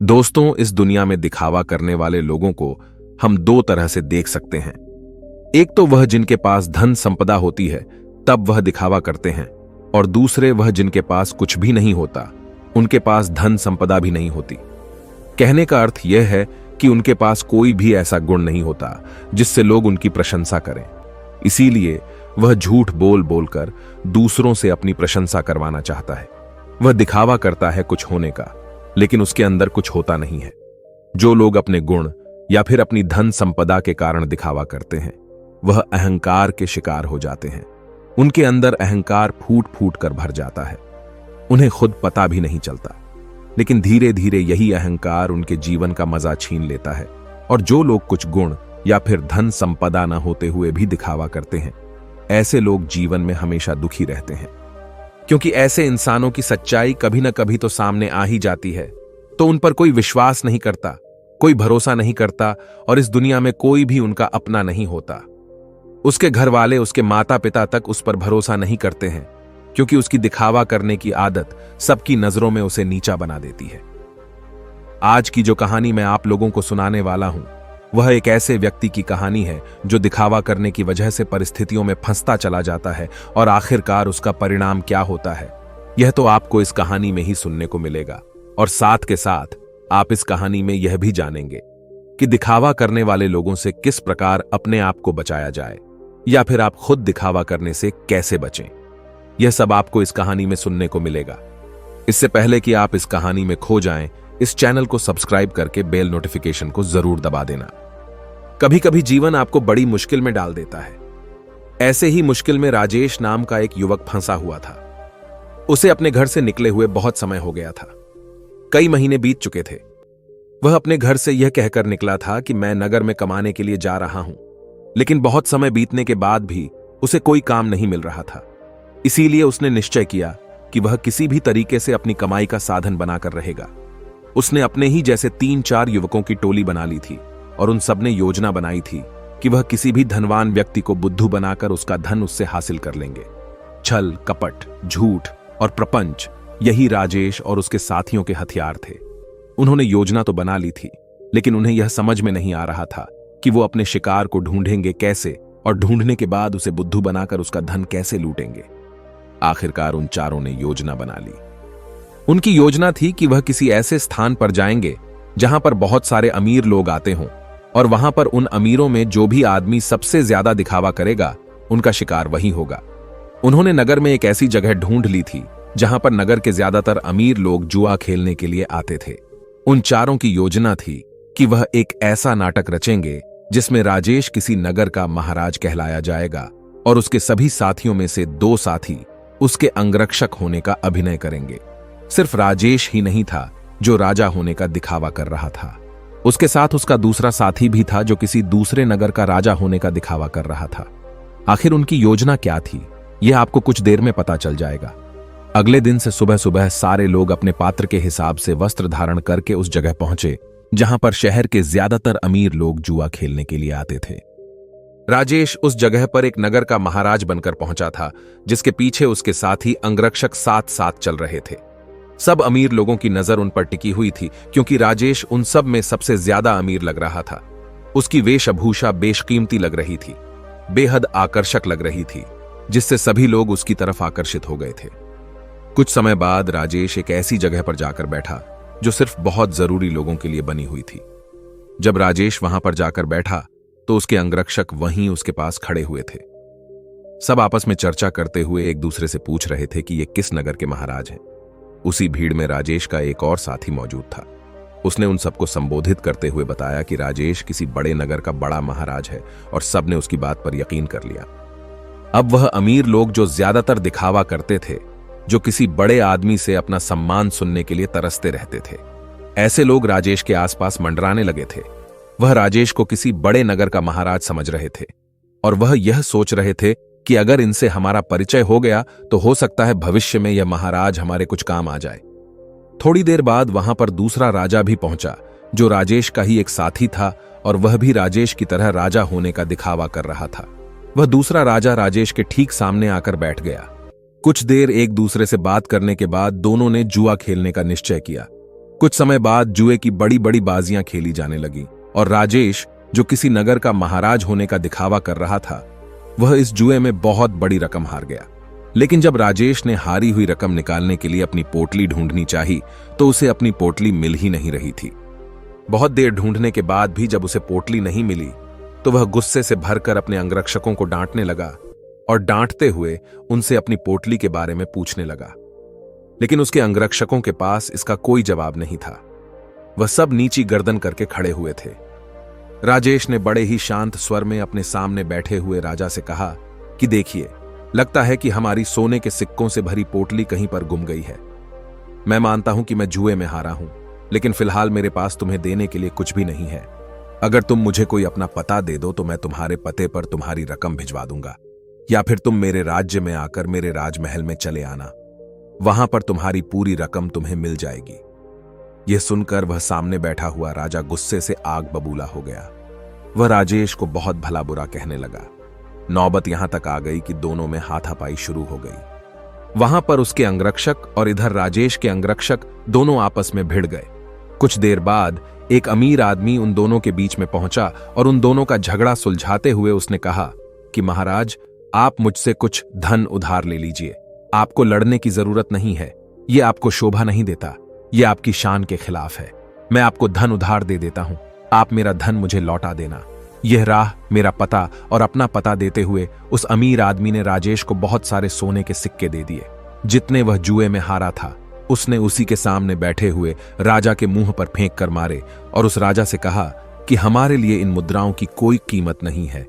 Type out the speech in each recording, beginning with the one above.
दोस्तों, इस दुनिया में दिखावा करने वाले लोगों को हम दो तरह से देख सकते हैं। एक तो वह जिनके पास धन संपदा होती है तब वह दिखावा करते हैं, और दूसरे वह जिनके पास कुछ भी नहीं होता, उनके पास धन संपदा भी नहीं होती। कहने का अर्थ यह है कि उनके पास कोई भी ऐसा गुण नहीं होता जिससे लोग उनकी प्रशंसा करें। इसीलिए वह झूठ बोल बोलकर दूसरों से अपनी प्रशंसा करवाना चाहता है। वह दिखावा करता है कुछ होने का, लेकिन उसके अंदर कुछ होता नहीं है। जो लोग अपने गुण या फिर अपनी धन संपदा के कारण दिखावा करते हैं, वह अहंकार के शिकार हो जाते हैं। उनके अंदर अहंकार फूट फूट कर भर जाता है। उन्हें खुद पता भी नहीं चलता, लेकिन धीरे धीरे यही अहंकार उनके जीवन का मजा छीन लेता है। और जो लोग कुछ गुण या फिर धन संपदा न होते हुए भी दिखावा करते हैं, ऐसे लोग जीवन में हमेशा दुखी रहते हैं, क्योंकि ऐसे इंसानों की सच्चाई कभी न कभी तो सामने आ ही जाती है। तो उन पर कोई विश्वास नहीं करता, कोई भरोसा नहीं करता, और इस दुनिया में कोई भी उनका अपना नहीं होता। उसके घर वाले, उसके माता पिता तक उस पर भरोसा नहीं करते हैं, क्योंकि उसकी दिखावा करने की आदत सबकी नजरों में उसे नीचा बना देती है। आज की जो कहानी मैं आप लोगों को सुनाने वाला हूं, वह एक ऐसे व्यक्ति की कहानी है जो दिखावा करने की वजह से परिस्थितियों में फंसता चला जाता है, और आखिरकार उसका परिणाम क्या होता है, यह तो आपको इस कहानी में ही सुनने को मिलेगा। और साथ के साथ आप इस कहानी में यह भी जानेंगे कि दिखावा करने वाले लोगों से किस प्रकार अपने आप को बचाया जाए, या फिर आप खुद दिखावा करने से कैसे बचें। यह सब आपको इस कहानी में सुनने को मिलेगा। इससे पहले कि आप इस कहानी में खो जाएं, इस चैनल को सब्सक्राइब करके बेल नोटिफिकेशन को जरूर दबा देना। कभी कभी जीवन आपको बड़ी मुश्किल में डाल देता है। ऐसे ही मुश्किल में राजेश नाम का एक युवक फंसा हुआ था। उसे अपने घर से निकले हुए बहुत समय हो गया था। कई महीने बीत चुके थे। वह अपने घर से यह कहकर निकला था कि मैं नगर में कमाने के लिए जा रहा हूं, लेकिन बहुत समय बीतने के बाद भी उसे कोई काम नहीं मिल रहा था। इसीलिए उसने निश्चय किया कि वह किसी भी तरीके से अपनी कमाई का साधन बनाकर रहेगा। उसने अपने ही जैसे 3-4 युवकों की टोली बना ली थी, और उन सबने योजना बनाई थी कि वह किसी भी धनवान व्यक्ति को बुद्धू बनाकर उसका धन उससे हासिल कर लेंगे। छल, कपट, झूठ और प्रपंच, यही राजेश और उसके साथियों के हथियार थे। उन्होंने योजना तो बना ली थी, लेकिन उन्हें यह समझ में नहीं आ रहा था कि वो अपने शिकार को ढूंढेंगे कैसे, और ढूंढने के बाद उसे बुद्धू बनाकर उसका धन कैसे लूटेंगे। आखिरकार उन चारों ने योजना बना ली। उनकी योजना थी कि वह किसी ऐसे स्थान पर जाएंगे जहां पर बहुत सारे अमीर लोग आते हों, और वहां पर उन अमीरों में जो भी आदमी सबसे ज्यादा दिखावा करेगा, उनका शिकार वही होगा। उन्होंने नगर में एक ऐसी जगह ढूंढ ली थी जहां पर नगर के ज्यादातर अमीर लोग जुआ खेलने के लिए आते थे। उन चारों की योजना थी कि वह एक ऐसा नाटक रचेंगे जिसमें राजेश किसी नगर का महाराज कहलाया जाएगा, और उसके सभी साथियों में से 2 साथी उसके अंगरक्षक होने का अभिनय करेंगे। सिर्फ राजेश ही नहीं था जो राजा होने का दिखावा कर रहा था, उसके साथ उसका दूसरा साथी भी था जो किसी दूसरे नगर का राजा होने का दिखावा कर रहा था। आखिर उनकी योजना क्या थी, यह आपको कुछ देर में पता चल जाएगा। अगले दिन से सुबह सुबह सारे लोग अपने पात्र के हिसाब से वस्त्र धारण करके उस जगह पहुंचे जहां पर शहर के ज्यादातर अमीर लोग जुआ खेलने के लिए आते थे। राजेश उस जगह पर एक नगर का महाराज बनकर पहुंचा था, जिसके पीछे उसके साथी अंगरक्षक साथ साथ चल रहे थे। सब अमीर लोगों की नजर उन पर टिकी हुई थी, क्योंकि राजेश उन सब में सबसे ज्यादा अमीर लग रहा था। उसकी वेशभूषा बेशकीमती लग रही थी, बेहद आकर्षक लग रही थी, जिससे सभी लोग उसकी तरफ आकर्षित हो गए थे। कुछ समय बाद राजेश एक ऐसी जगह पर जाकर बैठा जो सिर्फ बहुत जरूरी लोगों के लिए बनी हुई थी। जब राजेश वहां पर जाकर बैठा तो उसके अंगरक्षक वहीं उसके पास खड़े हुए थे। सब आपस में चर्चा करते हुए एक दूसरे से पूछ रहे थे कि ये किस नगर के महाराज हैं। उसी भीड़ में राजेश का एक और साथी मौजूद था। उसने उन सबको संबोधित करते हुए बताया कि राजेश किसी बड़े नगर का बड़ा महाराज है, और सबने उसकी बात पर यकीन कर लिया। अब वह अमीर लोग जो ज्यादातर दिखावा करते थे, जो किसी बड़े आदमी से अपना सम्मान सुनने के लिए तरसते रहते थे, ऐसे लोग राजेश के आसपास मंडराने लगे थे। वह राजेश को किसी बड़े नगर का महाराज समझ रहे थे, और वह यह सोच रहे थे कि अगर इनसे हमारा परिचय हो गया तो हो सकता है भविष्य में यह महाराज हमारे कुछ काम आ जाए। थोड़ी देर बाद वहां पर दूसरा राजा भी पहुंचा, जो राजेश का ही एक साथी था, और वह भी राजेश की तरह राजा होने का दिखावा कर रहा था। वह दूसरा राजा राजेश के ठीक सामने आकर बैठ गया। कुछ देर एक दूसरे से बात करने के बाद दोनों ने जुआ खेलने का निश्चय किया। कुछ समय बाद जुए की बड़ी बड़ी बाजियां खेली जाने लगी और राजेश, जो किसी नगर का महाराज होने का दिखावा कर रहा था, वह इस जुए में बहुत बड़ी रकम हार गया। लेकिन जब राजेश ने हारी हुई रकम निकालने के लिए अपनी पोटली ढूंढनी चाही तो उसे अपनी पोटली मिल ही नहीं रही थी। बहुत देर ढूंढने के बाद भी जब उसे पोटली नहीं मिली तो वह गुस्से से भरकर अपने अंगरक्षकों को डांटने लगा और डांटते हुए उनसे अपनी पोटली के बारे में पूछने लगा। लेकिन उसके अंगरक्षकों के पास इसका कोई जवाब नहीं था। वह सब नीची गर्दन करके खड़े हुए थे। राजेश ने बड़े ही शांत स्वर में अपने सामने बैठे हुए राजा से कहा कि देखिए, लगता है कि हमारी सोने के सिक्कों से भरी पोटली कहीं पर गुम गई है। मैं मानता हूं कि मैं जुए में हारा हूं, लेकिन फिलहाल मेरे पास तुम्हें देने के लिए कुछ भी नहीं है। अगर तुम मुझे कोई अपना पता दे दो तो मैं तुम्हारे पते पर तुम्हारी रकम भिजवा दूंगा, या फिर तुम मेरे राज्य में आकर मेरे राजमहल में चले आना। वहां पर तुम्हारी पूरी रकम तुम्हें मिल जाएगी। यह सुनकर वह सामने बैठा हुआ राजा गुस्से से आग बबूला हो गया। वह राजेश को बहुत भला बुरा कहने लगा। नौबत यहां तक आ गई कि दोनों में हाथापाई शुरू हो गई। वहां पर उसके अंगरक्षक और इधर राजेश के अंगरक्षक दोनों आपस में भिड़ गए। कुछ देर बाद एक अमीर आदमी उन दोनों के बीच में पहुंचा और उन दोनों का झगड़ा सुलझाते हुए उसने कहा कि महाराज, आप मुझसे कुछ धन उधार ले लीजिए। आपको लड़ने की जरूरत नहीं है, यह आपको शोभा नहीं देता, यह आपकी शान के खिलाफ है। मैं आपको धन उधार दे देता हूं, आप मेरा धन मुझे लौटा देना। यह राह, मेरा पता और अपना पता देते हुए उस अमीर आदमी ने राजेश को बहुत सारे सोने के सिक्के दे दिए। जितने वह जुए में हारा था उसने उसी के सामने बैठे हुए राजा के मुंह पर फेंक कर मारे और उस राजा से कहा कि हमारे लिए इन मुद्राओं की कोई कीमत नहीं है।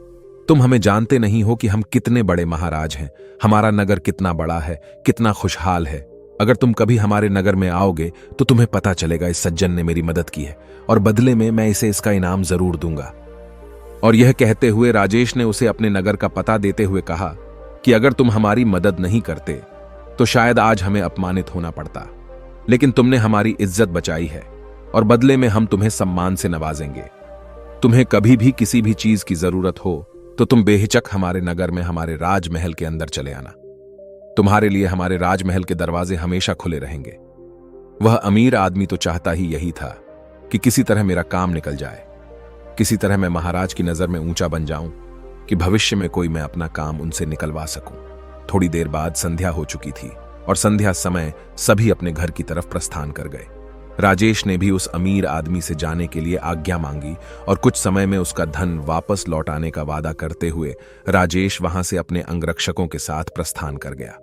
तुम हमें जानते नहीं हो कि हम कितने बड़े महाराज हैं, हमारा नगर कितना बड़ा है, कितना खुशहाल है। अगर तुम कभी हमारे नगर में आओगे तो तुम्हें पता चलेगा इस सज्जन ने मेरी मदद की है और बदले में मैं इसे इसका इनाम जरूर दूंगा। और यह कहते हुए राजेश ने उसे अपने नगर का पता देते हुए कहा कि अगर तुम हमारी मदद नहीं करते तो शायद आज हमें अपमानित होना पड़ता, लेकिन तुमने हमारी इज्जत बचाई है और बदले में हम तुम्हें सम्मान से नवाजेंगे। तुम्हें कभी भी किसी भी चीज की जरूरत हो तो तुम बेहिचक हमारे नगर में हमारे राजमहल के अंदर चले आना। तुम्हारे लिए हमारे राजमहल के दरवाजे हमेशा खुले रहेंगे। वह अमीर आदमी तो चाहता ही यही था कि किसी तरह मेरा काम निकल जाए, किसी तरह मैं महाराज की नजर में ऊंचा बन जाऊं कि भविष्य में कोई मैं अपना काम उनसे निकलवा सकूं। थोड़ी देर बाद संध्या हो चुकी थी और संध्या समय सभी अपने घर की तरफ प्रस्थान कर गए। राजेश ने भी उस अमीर आदमी से जाने के लिए आज्ञा मांगी और कुछ समय में उसका धन वापस लौटाने का वादा करते हुए राजेश वहां से अपने अंगरक्षकों के साथ प्रस्थान कर गया।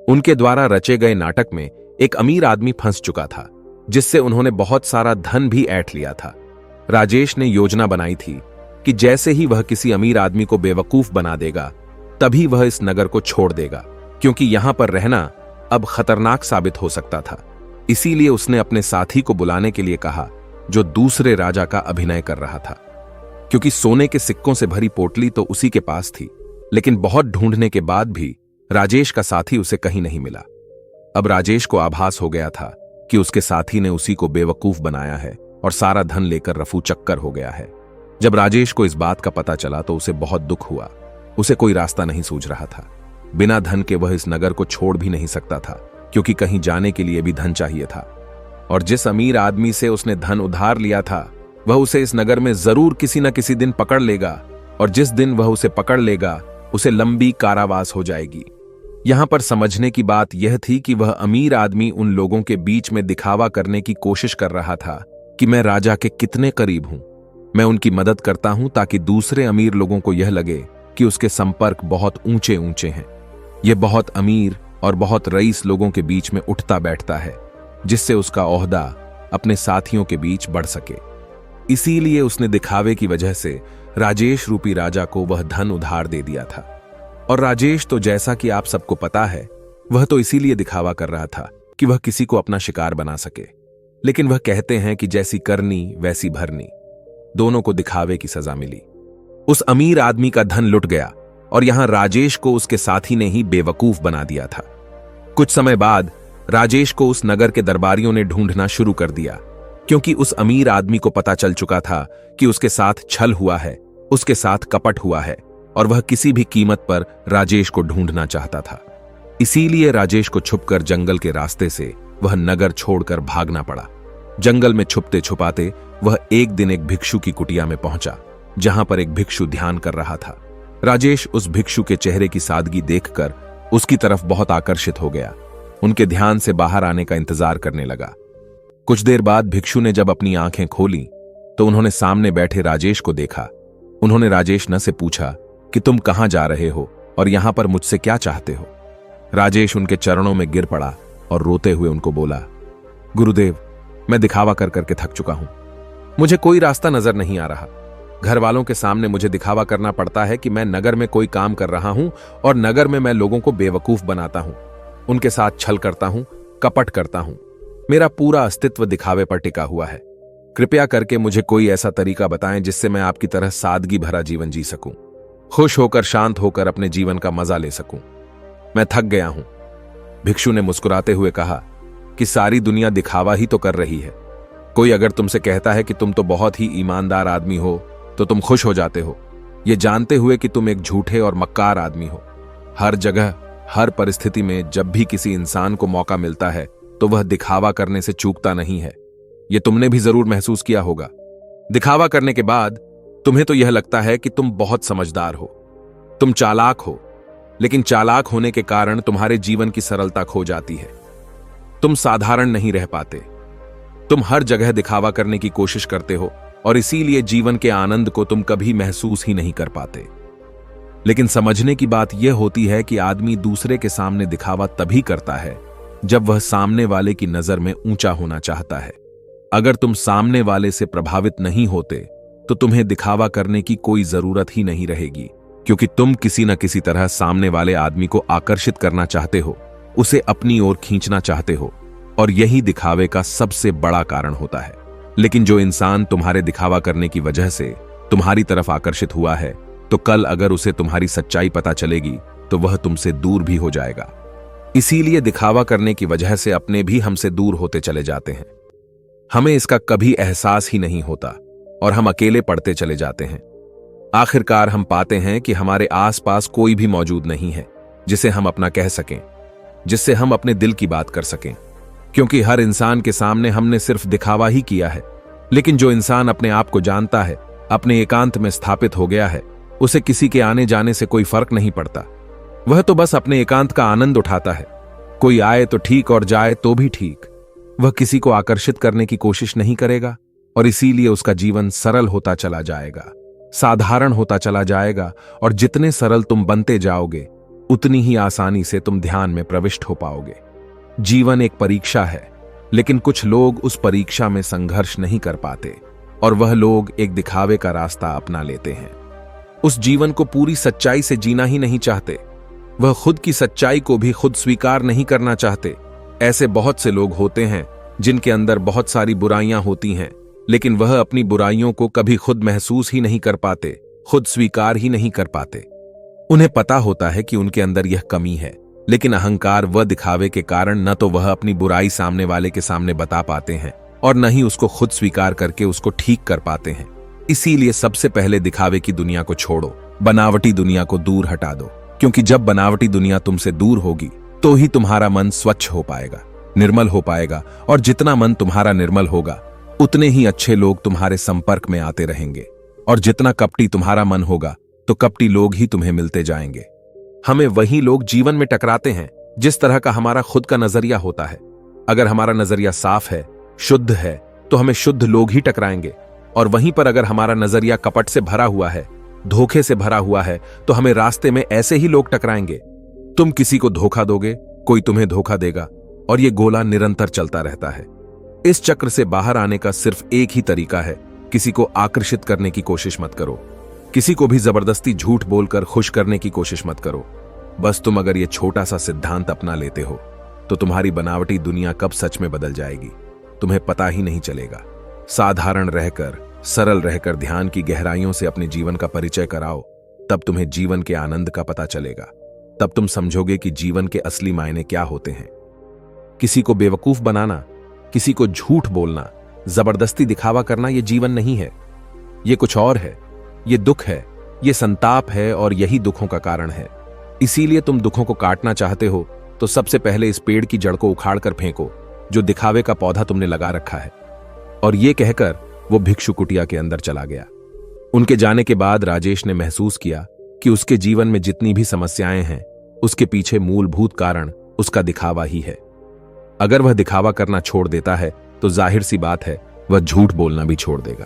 उनके द्वारा रचे गए नाटक में एक अमीर आदमी फंस चुका था, जिससे उन्होंने बहुत सारा धन भी ऐंठ लिया था। राजेश ने योजना बनाई थी कि जैसे ही वह किसी अमीर आदमी को बेवकूफ बना देगा तभी वह इस नगर को छोड़ देगा, क्योंकि यहां पर रहना अब खतरनाक साबित हो सकता था। इसीलिए उसने अपने साथी को बुलाने के लिए कहा जो दूसरे राजा का अभिनय कर रहा था, क्योंकि सोने के सिक्कों से भरी पोटली तो उसी के पास थी। लेकिन बहुत ढूंढने के बाद भी राजेश का साथी उसे कहीं नहीं मिला। अब राजेश को आभास हो गया था कि उसके साथी ने उसी को बेवकूफ बनाया है और सारा धन लेकर रफू चक्कर हो गया है। जब राजेश को इस बात का पता चला तो उसे बहुत दुख हुआ। उसे कोई रास्ता नहीं सूझ रहा था। बिना धन के वह इस नगर को छोड़ भी नहीं सकता था, क्योंकि कहीं जाने के लिए भी धन चाहिए था। और जिस अमीर आदमी से उसने धन उधार लिया था वह उसे इस नगर में जरूर किसी न किसी दिन पकड़ लेगा, और जिस दिन वह उसे पकड़ लेगा उसे लंबी कारावास हो जाएगी। यहां पर समझने की बात यह थी कि वह अमीर आदमी उन लोगों के बीच में दिखावा करने की कोशिश कर रहा था कि मैं राजा के कितने करीब हूं, मैं उनकी मदद करता हूं, ताकि दूसरे अमीर लोगों को यह लगे कि उसके संपर्क बहुत ऊंचे ऊंचे हैं। यह बहुत अमीर और बहुत रईस लोगों के बीच में उठता बैठता है, जिससे उसका ओहदा अपने साथियों के बीच बढ़ सके। इसीलिए उसने दिखावे की वजह से राजेश रूपी राजा को वह धन उधार दे दिया था। और राजेश तो जैसा कि आप सबको पता है, वह तो इसीलिए दिखावा कर रहा था कि वह किसी को अपना शिकार बना सके। लेकिन वह कहते हैं कि जैसी करनी वैसी भरनी, दोनों को दिखावे की सजा मिली। उस अमीर आदमी का धन लुट गया और यहां राजेश को उसके साथी ने ही बेवकूफ बना दिया था। कुछ समय बाद राजेश को उस नगर के दरबारियों ने ढूंढना शुरू कर दिया, क्योंकि उस अमीर आदमी को पता चल चुका था कि उसके साथ छल हुआ है, उसके साथ कपट हुआ है, और वह किसी भी कीमत पर राजेश को ढूंढना चाहता था। इसीलिए राजेश को छुपकर जंगल के रास्ते से वह नगर छोड़कर भागना पड़ा। जंगल में छुपते छुपाते वह एक दिन एक भिक्षु की कुटिया में पहुंचा, जहां पर एक भिक्षु ध्यान कर रहा था। राजेश उस भिक्षु के चेहरे की सादगी देखकर उसकी तरफ बहुत आकर्षित हो गया। उनके ध्यान से बाहर आने का इंतजार करने लगा। कुछ देर बाद भिक्षु ने जब अपनी आंखें खोली तो उन्होंने सामने बैठे राजेश को देखा। उन्होंने राजेश न से पूछा कि तुम कहां जा रहे हो और यहां पर मुझसे क्या चाहते हो। राजेश उनके चरणों में गिर पड़ा और रोते हुए उनको बोला, गुरुदेव, मैं दिखावा कर करके थक चुका हूं। मुझे कोई रास्ता नजर नहीं आ रहा। घर वालों के सामने मुझे दिखावा करना पड़ता है कि मैं नगर में कोई काम कर रहा हूं और नगर में मैं लोगों को बेवकूफ बनाता हूं, उनके साथ छल करता हूं, कपट करता हूं। मेरा पूरा अस्तित्व दिखावे पर टिका हुआ है। कृपया करके मुझे कोई ऐसा तरीका बताएं जिससे मैं आपकी तरह सादगी भरा जीवन जी सकूं, खुश होकर शांत होकर अपने जीवन का मजा ले सकूं। मैं थक गया हूं। भिक्षु ने मुस्कुराते हुए कहा कि सारी दुनिया दिखावा ही तो कर रही है। कोई अगर तुमसे कहता है कि तुम तो बहुत ही ईमानदार आदमी हो तो तुम खुश हो जाते हो, ये जानते हुए कि तुम एक झूठे और मक्कार आदमी हो। हर जगह, हर परिस्थिति में जब भी किसी इंसान को मौका मिलता है तो वह दिखावा करने से चूकता नहीं है। यह तुमने भी जरूर महसूस किया होगा। दिखावा करने के बाद तुम्हें तो यह लगता है कि तुम बहुत समझदार हो, तुम चालाक हो, लेकिन चालाक होने के कारण तुम्हारे जीवन की सरलता खो जाती है। तुम साधारण नहीं रह पाते। तुम हर जगह दिखावा करने की कोशिश करते हो और इसीलिए जीवन के आनंद को तुम कभी महसूस ही नहीं कर पाते। लेकिन समझने की बात यह होती है कि आदमी दूसरे के सामने दिखावा तभी करता है जब वह सामने वाले की नजर में ऊंचा होना चाहता है। अगर तुम सामने वाले से प्रभावित नहीं होते तो तुम्हें दिखावा करने की कोई जरूरत ही नहीं रहेगी, क्योंकि तुम किसी न किसी तरह सामने वाले आदमी को आकर्षित करना चाहते हो, उसे अपनी ओर खींचना चाहते हो, और यही दिखावे का सबसे बड़ा कारण होता है। लेकिन जो इंसान तुम्हारे दिखावा करने की वजह से तुम्हारी तरफ आकर्षित हुआ है, तो कल अगर उसे तुम्हारी सच्चाई पता चलेगी तो वह तुमसे दूर भी हो जाएगा। इसीलिए दिखावा करने की वजह से अपने भी हमसे दूर होते चले जाते हैं। हमें इसका कभी एहसास ही नहीं होता और हम अकेले पड़ते चले जाते हैं। आखिरकार हम पाते हैं कि हमारे आसपास कोई भी मौजूद नहीं है जिसे हम अपना कह सकें, जिससे हम अपने दिल की बात कर सकें, क्योंकि हर इंसान के सामने हमने सिर्फ दिखावा ही किया है। लेकिन जो इंसान अपने आप को जानता है, अपने एकांत में स्थापित हो गया है, उसे किसी के आने जाने से कोई फर्क नहीं पड़ता। वह तो बस अपने एकांत का आनंद उठाता है। कोई आए तो ठीक और जाए तो भी ठीक। वह किसी को आकर्षित करने की कोशिश नहीं करेगा और इसीलिए उसका जीवन सरल होता चला जाएगा, साधारण होता चला जाएगा। और जितने सरल तुम बनते जाओगे उतनी ही आसानी से तुम ध्यान में प्रविष्ट हो पाओगे। जीवन एक परीक्षा है, लेकिन कुछ लोग उस परीक्षा में संघर्ष नहीं कर पाते और वह लोग एक दिखावे का रास्ता अपना लेते हैं। उस जीवन को पूरी सच्चाई से जीना ही नहीं चाहते। वह खुद की सच्चाई को भी खुद स्वीकार नहीं करना चाहते। ऐसे बहुत से लोग होते हैं जिनके अंदर बहुत सारी बुराइयां होती हैं, लेकिन वह अपनी बुराइयों को कभी खुद महसूस ही नहीं कर पाते, खुद स्वीकार ही नहीं कर पाते। उन्हें पता होता है कि उनके अंदर यह कमी है, लेकिन अहंकार व दिखावे के कारण न तो वह अपनी बुराई सामने वाले के सामने बता पाते हैं और न ही उसको खुद स्वीकार करके उसको ठीक कर पाते हैं। इसीलिए सबसे पहले दिखावे की दुनिया को छोड़ो, बनावटी दुनिया को दूर हटा दो, क्योंकि जब बनावटी दुनिया तुमसे दूर होगी तो ही तुम्हारा मन स्वच्छ हो पाएगा, निर्मल हो पाएगा। और जितना मन तुम्हारा निर्मल होगा उतने ही अच्छे लोग तुम्हारे संपर्क में आते रहेंगे, और जितना कपटी तुम्हारा मन होगा तो कपटी लोग ही तुम्हें मिलते जाएंगे। हमें वही लोग जीवन में टकराते हैं जिस तरह का हमारा खुद का नजरिया होता है। अगर हमारा नजरिया साफ है, शुद्ध है, तो हमें शुद्ध लोग ही टकराएंगे, और वहीं पर अगर हमारा नजरिया कपट से भरा हुआ है, धोखे से भरा हुआ है, तो हमें रास्ते में ऐसे ही लोग टकराएंगे। तुम किसी को धोखा दोगे, कोई तुम्हें धोखा देगा, और यह गोला निरंतर चलता रहता है। इस चक्र से बाहर आने का सिर्फ एक ही तरीका है, किसी को आकर्षित करने की कोशिश मत करो, किसी को भी जबरदस्ती झूठ बोलकर खुश करने की कोशिश मत करो। बस तुम अगर यह छोटा सा सिद्धांत अपना लेते हो तो तुम्हारी बनावटी दुनिया कब सच में बदल जाएगी तुम्हें पता ही नहीं चलेगा। साधारण रहकर, सरल रहकर ध्यान की गहराइयों से अपने जीवन का परिचय कराओ, तब तुम्हें जीवन के आनंद का पता चलेगा। तब तुम समझोगे कि जीवन के असली मायने क्या होते हैं। किसी को बेवकूफ बनाना, किसी को झूठ बोलना, जबरदस्ती दिखावा करना यह जीवन नहीं है, यह कुछ और है। यह दुख है, यह संताप है, और यही दुखों का कारण है। इसीलिए तुम दुखों को काटना चाहते हो तो सबसे पहले इस पेड़ की जड़ को उखाड़ कर फेंको जो दिखावे का पौधा तुमने लगा रखा है। और ये कहकर वो भिक्षु कुटिया के अंदर चला गया। उनके जाने के बाद राजेश ने महसूस किया कि उसके जीवन में जितनी भी समस्याएं हैं उसके पीछे मूलभूत कारण उसका दिखावा ही है। अगर वह दिखावा करना छोड़ देता है तो जाहिर सी बात है वह झूठ बोलना भी छोड़ देगा।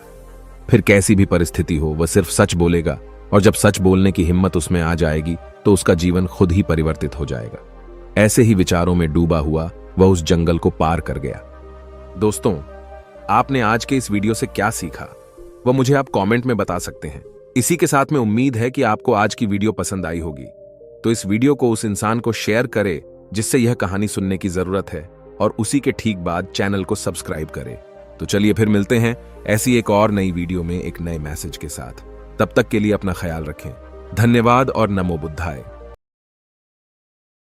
फिर कैसी भी परिस्थिति हो वह सिर्फ सच बोलेगा, और जब सच बोलने की हिम्मत उसमें आ जाएगी तो उसका जीवन खुद ही परिवर्तित हो जाएगा। ऐसे ही विचारों में डूबा हुआ वह उस जंगल को पार कर गया। दोस्तों, आपने आज के इस वीडियो से क्या सीखा वह मुझे आप कमेंट में बता सकते हैं। इसी के साथ में उम्मीद है कि आपको आज की वीडियो पसंद आई होगी, तो इस वीडियो को उस इंसान को शेयर करें जिससे यह कहानी सुनने की जरूरत है, और उसी के ठीक बाद चैनल को सब्सक्राइब करें। तो चलिए फिर मिलते हैं ऐसी एक और नई वीडियो में एक नए मैसेज के साथ। तब तक के लिए अपना ख्याल रखें। धन्यवाद और नमो बुद्धाय।